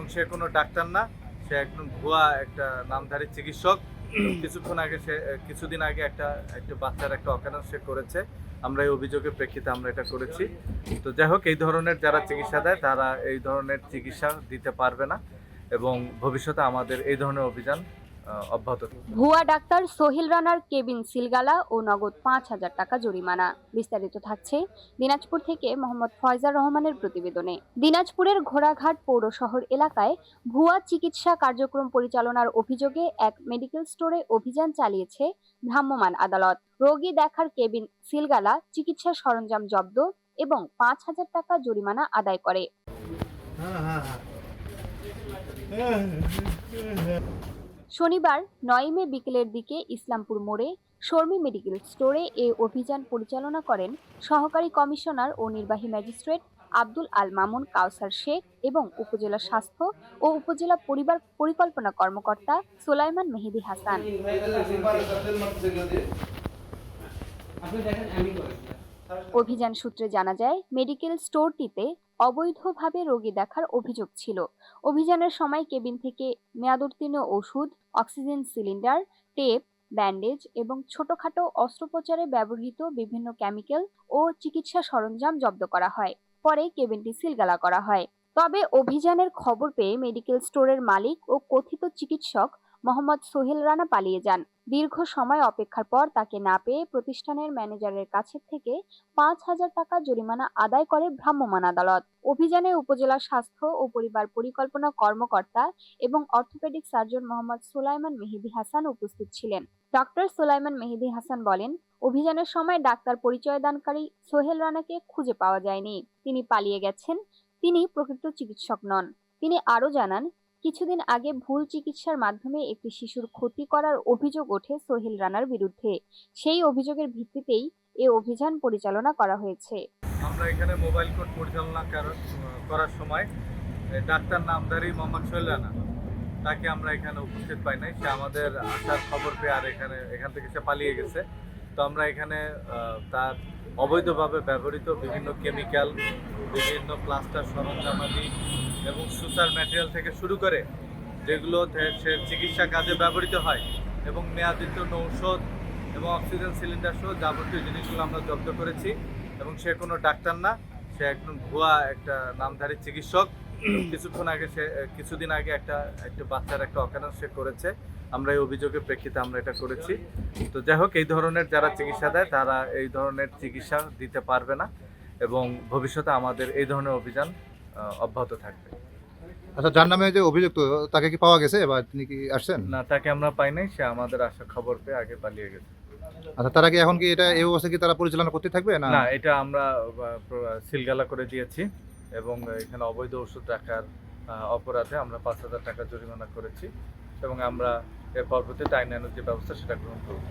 এবং সে কোনো ডাক্তার না, সে একজন ভুয়া একটা নামধারী চিকিৎসক। কিছুদিন আগে একটা বাচ্চার একটা অকারেন্স সে করেছে। আমরা এই অভিযোগের প্রেক্ষিতে আমরা এটা করেছি। তো যাই হোক, এই ধরনের যারা চিকিৎসা দেয় তারা এই ধরনের চিকিৎসা দিতে পারবে না এবং ভবিষ্যতে আমাদের এই ধরনের অভিযান অব্যাহত থাকবে। ভুয়া ডাক্তার সোহেল রানার কেবিন সিলগালা ও নগদ ৫,০০০ টাকা জরিমানা। বিস্তারিত থাকছে দিনাজপুর থেকে মোহাম্মদ ফয়জার রহমানের প্রতিবেদনে। দিনাজপুরের ঘোড়াঘাট পৌর শহর এলাকায় ভুয়া চিকিৎসা কার্যক্রম পরিচালনার অভিযোগে এক মেডিকেল স্টোরে অভিযান চালিয়েছে ভ্রাম্যমাণ আদালত। রোগী দেখার কেবিন সিলগালা, চিকিৎসা সরঞ্জাম জব্দ এবং ৫,০০০ টাকা জরিমানা আদায় করে। শনিবার ৯ মে বিকেলের দিকে ইসলামপুর মোড়ে শর্মী মেডিকেল স্টোরে এ অভিযান পরিচালনা করেন সহকারী কমিশনার ও নির্বাহী ম্যাজিস্ট্রেট আব্দুল আল মামুন কাউসার শেখ এবং উপজেলা স্বাস্থ্য ও উপজেলা পরিবার পরিকল্পনা কর্মকর্তা সুলাইমান মেহেদী হাসান। অভিযান সূত্রে জানা যায়, মেডিকেল স্টোরটিতে অবৈধভাবে রোগী দেখার অভিযোগ ছিল। অভিযানের সময় কেবিন থেকে মেয়াদোত্তীর্ণ ওষুধ, অক্সিজেন সিলিন্ডার, টেপ, ব্যান্ডেজ এবং ছোটখাটো অস্ত্রোপচারে ব্যবহৃত বিভিন্ন কেমিক্যাল ও চিকিৎসা সরঞ্জাম জব্দ করা হয়। পরে কেবিনটি সিলগালা করা হয়। তবে অভিযানের খবর পেয়ে মেডিকেল স্টোরের মালিক ও কথিত চিকিৎসক মোহাম্মদ সোহেল রানা পালিয়ে যান। দীর্ঘ সময় অপেক্ষার পর তাকে না পেয়ে প্রতিষ্ঠানের ম্যানেজারের কাছে থেকে ৫,০০০ টাকা জরিমানা আদায় করে ভ্রাম্যমাণ আদালত। অভিযানে উপজেলা স্বাস্থ্য ও পরিবার পরিকল্পনা কর্মকর্তা এবং অর্থোপেডিক সার্জন মোহাম্মদ সুলাইমান মেহেদী হাসান উপস্থিত ছিলেন। ডক্টর সুলাইমান মেহেদী হাসান বলেন, অভিযানের সময় ডাক্তার পরিচয়দানকারী সোহেল রানাকে খুঁজে পাওয়া যায়নি। তিনি পালিয়ে গেছেন। তিনি প্রকৃত চিকিৎসক নন। তিনি আরও জানান, কিছুদিন আগে ভুল চিকিৎসার মাধ্যমে একটি শিশুর ক্ষতি করার অভিযোগ ওঠে সোহেল রানার বিরুদ্ধে। সেই অভিযোগের ভিত্তিতেই এ অভিযান পরিচালনা করা হয়েছে। আমরা এখানে মোবাইল কোর্ট পরিচালনা করার সময় ডাক্তার নামধারী মোহাম্মদ সোহেল রানা, তাকে আমরা এখানে উপস্থিত পাই নাই। সে আমাদের আসার খবর পেয়ে আর এখান থেকে সে পালিয়ে গেছে। তো আমরা এখানে তার অবৈধভাবে ব্যবহৃত বিভিন্ন কেমিক্যাল, বিভিন্ন প্লাস্টার সরঞ্জামাদি এবং সুসার ম্যাটেরিয়াল থেকে শুরু করে যেগুলো সে চিকিৎসা কাজে ব্যবহৃত হয় এবং মেয়াদোত্তীর্ণ ঔষধ এবং অক্সিজেন সিলিন্ডার সহ যাবতীয় জিনিসগুলো আমরা জব্দ করেছি। এবং সে কোনো ডাক্তার না, সে একজন ভুয়া একটা নামধারী চিকিৎসক। কিছুদিন আগে একটা বাচ্চার একটা অকারেন্স সে করেছে। আমরা এই অভিযোগের প্রেক্ষিতে আমরা এটা করেছি। তো যাই হোক, এই ধরনের যারা চিকিৎসা দেয় তারা এই ধরনের চিকিৎসা দিতে পারবে না এবং ভবিষ্যতে আমাদের এই ধরনের অভিযান অব্যাহত থাকবে। আচ্ছা, যার নামে যে অভিযুক্ত, তাকে কি পাওয়া গেছে বা তিনি কি আসছেন? না, তাকে আমরা পাই নাই। সে আমাদের আসার খবর পেয়ে আগে পালিয়ে গেছে। আচ্ছা, তারা কি এখন কি এটা এই অবস্থা কি তারা পরিচালনা করতে থাকবে না? না, এটা আমরা সিলগালা করে দিয়েছি এবং এখানে অবৈধ ওষুধ রাখার অপরাধে আমরা ৫,০০০ টাকা জরিমানা করেছি এবং আমরা এর পরবর্তীতে আইনানুগ যে ব্যবস্থা সেটা গ্রহণ করব।